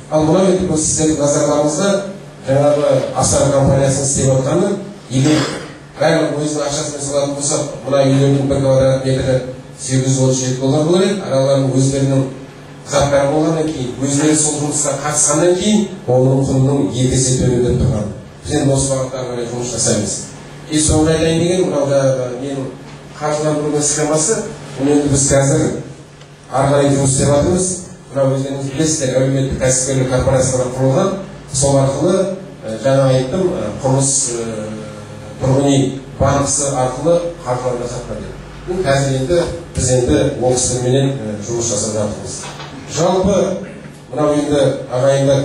Ал мына енді сіздердің назарларыңызда жаңағы Астана компаниясының істеп отырғаны, егер барлық өзінің ақшасымен салатын болсақ, мына үйлердің 1 квадрат метрі $837 болар еді. Араларының өздерінің құжаттары болғаннан кейін, өздері сол жұмысқа қатысқаннан кейін, оның құнының 2 есе төмендеп тұрған. Біз енді осы бағыттарға қарай жұмыс жасаймыз. Соңғы айтайын деген, мынау менің қаржыландырудың схемасы, оны енді біз қазір ары қарай жұмыс істеп жатырмыз. Мынау өздеріңіз білесіздер, әлеуметтік кәсіпкерлік корпорациялар құрылған. Сол арқылы жаңа айттым, құрылыс тұрғын үй банкасы арқылы қаржылар жасап береді. Қазір енді біз енді ол кісілермен жұмыс жасап жатырмыз. Жалпы мынау енді ағайындар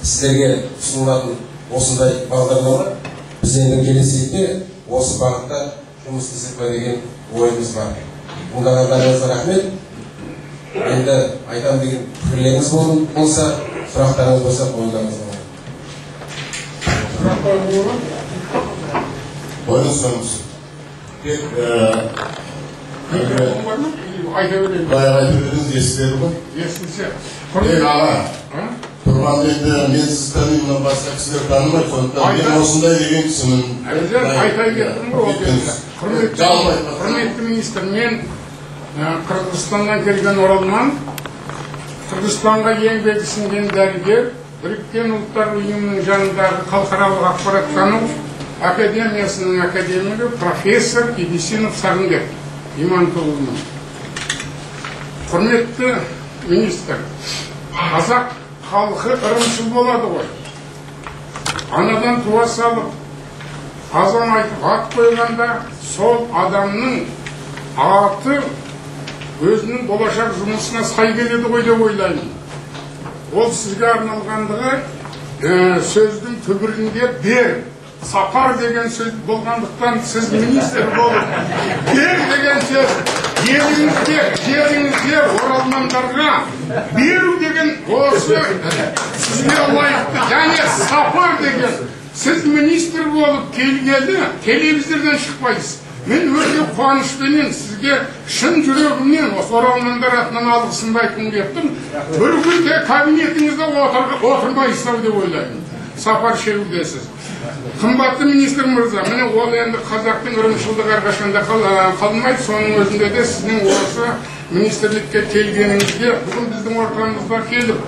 сіздерге ұсынылатын осындай бағдарлама, біз енді келешекте осы бағытта жұмыс істесек па деген ойымыз бар. Тыңдағандарыңызға рахмет. Енді айтам деген пікірлеріңіз болса, сұрақтарыңыз болса, ойындарыңызға бар. Сұрақтар болған? Ойыңыз тек айта берейін. Баяғы айта беріңіз, естіледі ғой? Естілсе. Аға, тұрған енді мен сіз танымын, басқа кісілер танымай, сондықтан мен осындай деген кісімін. Айта кеттім ғой. Құрметті министр, мен Қырғызстаннан келген оралман. Қырғызстанға еңбегі сіңген дәрігер, Біріккен ұлттар ұйымының жанындағы халықаралық ақпараттану академиясының академигі профессор Ибисинов Сағынбек Имантұлының. Құрметті министр, қазақ халқы ырымшыл болады ғой. Анадан туа салып, азан айтып ат қойғанда, сол адамның аты өзінің болашақ жұмысына сай келеді ғой деп ойлаймын. Ол сізге арналғандығы сөздің түбірінде бер, сапар деген сөз болғандықтан сіз министр болып, бер деген сөз жеріңізге оралмандарға беру деген осы сізге лайықты, және сапар деген сіз министр болып келгелі телевизордан шықпайсыз. Мен өте қуанышпенен сізге шын жүрегімнен осы оралмандар атынан алғысымды айтқым келіп тұрмын. Бір күнде кабинетіңізде отырмайсыз деп ойлаймын. Сапар шерудесіз. Қымбатты министр мырза, міне ол енді қазақтың ырымшылдығы әрқашанда қалмайды. Соның өзінде де сіздің осы министрлікке келгеніңізге, бүгін біздің ортамызға келіп,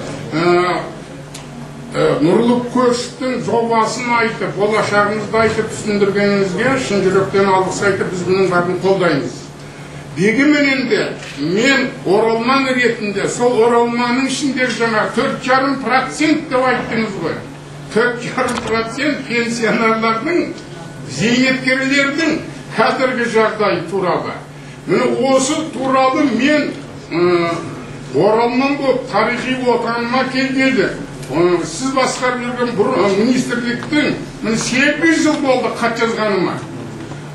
нұрлы көштің жобасын айтып, болашағымызды айтып түсіндіргеніңізге шын жүректен алғыс айтып, біз бұның барын қолдаймыз. Дегенмен де мен оралман ретінде, сол оралманның ішінде жаңа 4,5% деп айттыңыз ғой. 4,5% пенсионерлардың, зейнеткерлердің қазіргі жағдайы туралы. Міне осы туралы мен оралман болып тарихи отаныма келгелі. Сіз басқарып жүрген министрліктің 8 жыл болды хат жазғаныма.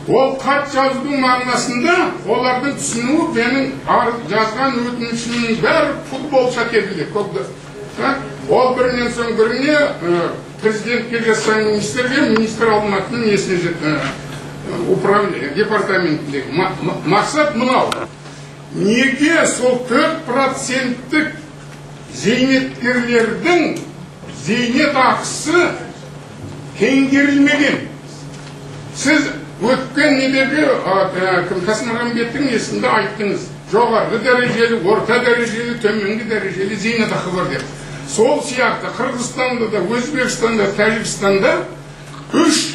Ол хат жазудың мағынасында олардың түсінуі менің жазған өтінішімнің бәрі футболша тегілді. Ол бірінен соң біріне президентке жазған министрге, министр Алматының несіне департаментіндегі. Мақсат мынау. Неге сол 4%-тік зейнеткерлердің зейнет ақысы теңгерілмеген? Сіз өткен недегі Қасымағамбеттің есінде айттыңыз. Жоғарғы дәрежелі, орта дәрежелі, төменгі дәрежелі зейнет ақы бар деп. Сол сияқты Қырғызстанда да, Өзбекстанда, Тәжікстанда 3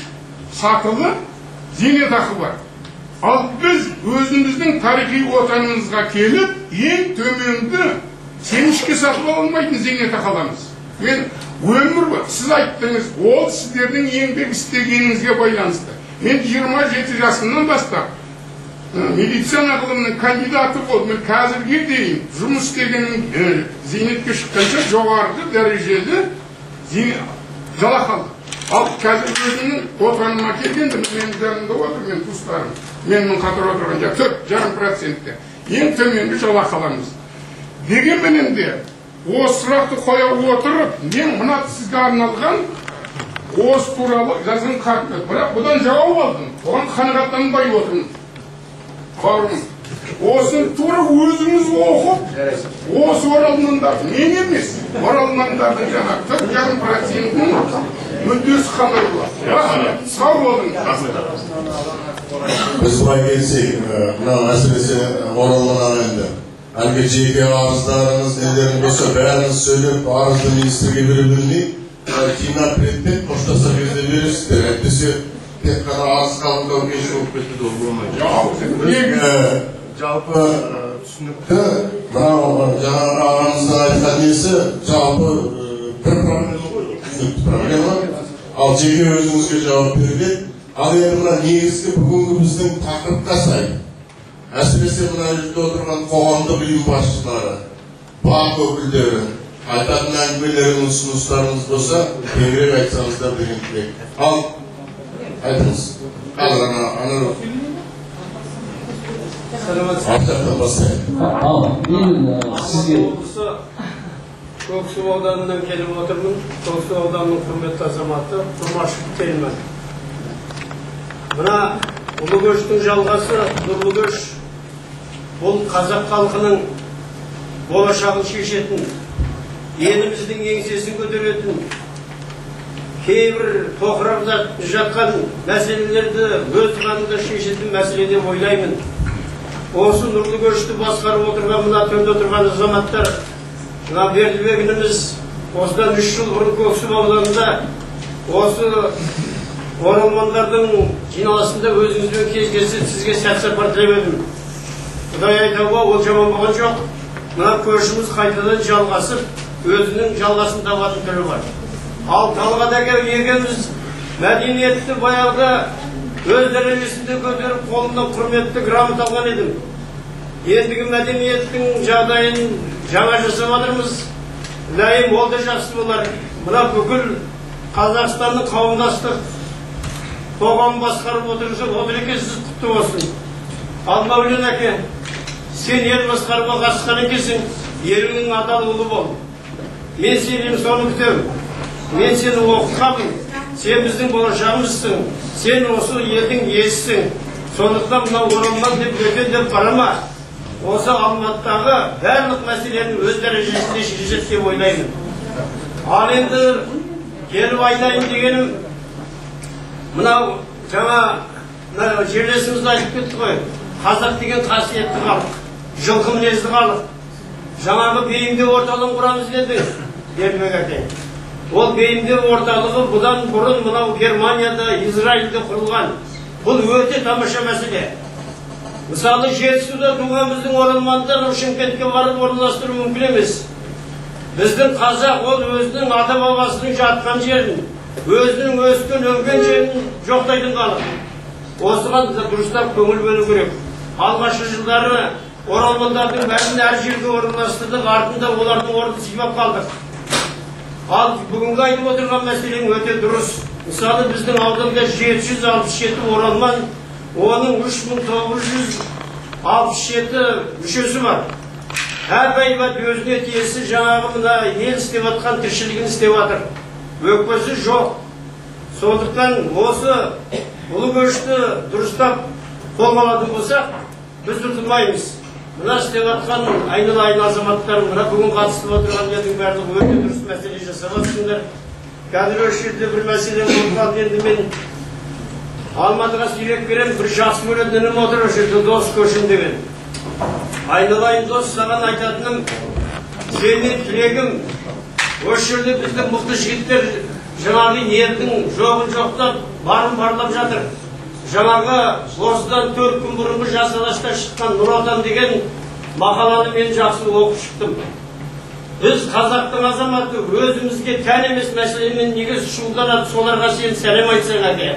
сатылы зейнет ақы бар. Ал біз өзіміздің тарихи отанымызға келіп, ең төменгі семішке сатып алмайтын зейнет ақы аламыз. Мен өмір бар. Сіз айттыңыз, ол сіздердің еңбек істегеніңізге байланысты. Мен 27 жасымнан бастап медицина ғылымының кандидаты болып, мен қазірге дейін жұмыс істегенім зейнетке шыққанша жоғарғы дәрежелі жалақы алдым. Ал қазір өзімнің отаныма келгенде, менің жанымда отыр, мен туыстарым. Менің қатар отырғанда 4,5%-те ең төменгі жалақы аламыз. Дегенмен де осы сұрақты қоя отырып, мен мына сізге арналған осы туралы жазған хатты, бірақ бұдан жауап алдым. Оған қанағаттанбай отырмын. Қорым, Осын тура өзіңіз оқып, осы оралмандар, мен емес, оралмандардың жаңа 4,5%-ның мүддесі қандай болады. Сау болыңыз. Біз бұлай келсек, мына әсіресе оралман ағайындар. Әлгі жеке арыздарыңыз, нелерін болса, бәріңіз сөйлеп, арызды министрге бере бермей, кейін предмет қоштаса кезде бересіздер. Әйтпесе тек қана арыз қабылдау кеш болып кетті де болмайды. Жалпы түсінікті, мынау жаңағы ағамыздың айтқан несі, жалпы бір проблема ғой, түсінікті проблема. Ал жеке өзіңізге жауап берген. Ал енді мына негізгі бүгінгі біздің тақырыпқа сай. Әсіресе мына жерде отырған қоғамдық ұйым басшылары, бақ өкілдері, айтатын әңгімелеріңіз, ұсыныстарыңыз болса, кеңірек айтсаңыздар деген тілек. Ал айтыңыз. Қазір ана Артақтан бастайын. Мен сізге Көксу ауданынан келіп отырмын. Көксу ауданының құрметті азаматы Тұрмашев Телман. Мына ұлы көштің жалғасы, нұрлы көш, бұл қазақ халқының болашағын шешетін, еліміздің еңсесін көтеретін, кейбір тоқырап жатқан мәселелерді өз ғанында шешетін мәселе деп ойлаймын. Осы нұрлы көшті басқарып отырған мына төрде отырған азаматтар, мына Бердібек ініміз осыдан 3 жыл бұрын Көксу ауданында осы оралмандардың жиналысында өзіңізбен кездесіп сізге сәт сапар тілеп едім. Құдай айтуға ол жаман болған жоқ. Мына көшіміз қайтадан жалғасып, өзінің жалғасын табатын түрі бар. Ал Талғадағы егеміз мәдениетті баяғыда өз дәрежесінде көтеріп қолынан құрметті грамот алған едім. Ендігі мәдениеттің жағдайын жаңа жасап жатырмыз. Лайым ол да жақсы болар. Мына бүкіл Қазақстанның қауымдастық қоғам басқарып отыр екенсіз, құтты болсын. Ал Мәулен әке, сен ел басқаруға қатысқан екенсің, еліңнің адал ұлы бол. Мен сенен соны күтемін. Мен сені оқытқанмын. Сен біздің болашағымызсың. Сен осы елдің иесісің. Сондықтан мына оралман деп бөтен деп қарама. Осы Алматыдағы барлық мәселені өз дәрежесінде шешеді деп ойлаймын. Ал енді келіп айтайын дегенім, мынау жаңа жерлесіміз айтып кетті ғой. Қазақ деген қасиетті халық, жылқы мінезді халық. Жаңағы бейімдеу орталығын құрамыз деді Бердібек әке. Ол бейімдеу орталығы бұдан бұрын мынау Германияда, Израильде құрылған. Бұл өте тамаша мәселе. Мысалы, Жетісуда туған біздің оралмандар Шымкентке барып орналастыру мүмкін емес. Біздің қазақ ол өзінің ата-бабасының жатқан жерін, өзінің өскен өлген жерін жоқтайтын халық. Осыған дұрыстап көңіл бөлу керек. Алғашқы жылдары оралмандардың бәрін әр жерге орналастырдық, артында олардың орнын сипап қалдық. Ал бүгінгі айтып отырған мәселең өте дұрыс. Мысалы, біздің ауданда 767 оралман, оның 3967 мүшесі бар. Әрбайбат өзіне тиесі жаңағы мына ел істеп атқан тіршілігін істеп атыр. Өкпесі жоқ. Сондықтан осы ұлы көшті дұрыстап қолға алатын болсақ, біз ұтылмаймыз. Мына істеп атқан айнала-айна азаматтар, мына бүгін қатысып отырған елдің барлығы өте дұрыс мәселе жасап жатсыңдар. Қазір осы жерде бір мәселе болған, енді мен Алматыға сирек керем, бір жақсы көретін інім отыр, осы жерде дос көшін деген. Айналайын дос, саған айтатыным, сенің тілегім, осы жерде біздің мықты жігіттер жаңағы елдің жоғын жоқтап, барын барлап жатыр. Жаңағы осыдан 4 күн бұрынғы жас алашта шыққан Нұр Отан деген мақаланы мен жақсы оқып шықтым. Біз қазақтың азаматы өзімізге тән емес мәселемен неге шұғылданады, соларға сен сәлем айтсаң әке.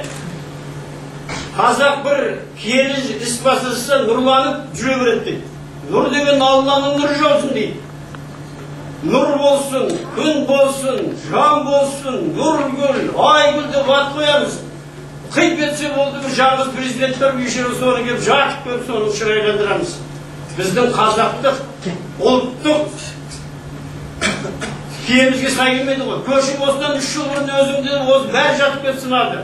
Қазақ бір киелі іс бастаса нұрланып жүре береді дейді. Нұр деген Алланың нұры жаусын дейді. Нұр болсын, күн болсын, жан болсын, нұр гүл, ай гүл деп ат қоямыз. Қиып етсе болды бір жалғыз президенттер үйшері соны кеп жатып көп соны шырайландырамыз. Біздің қазақтық, ұлттық киемізге сай келмейді ғой. Көшім осыдан 3 жыл бұрын өзімді бәрі жатып кеп сынады.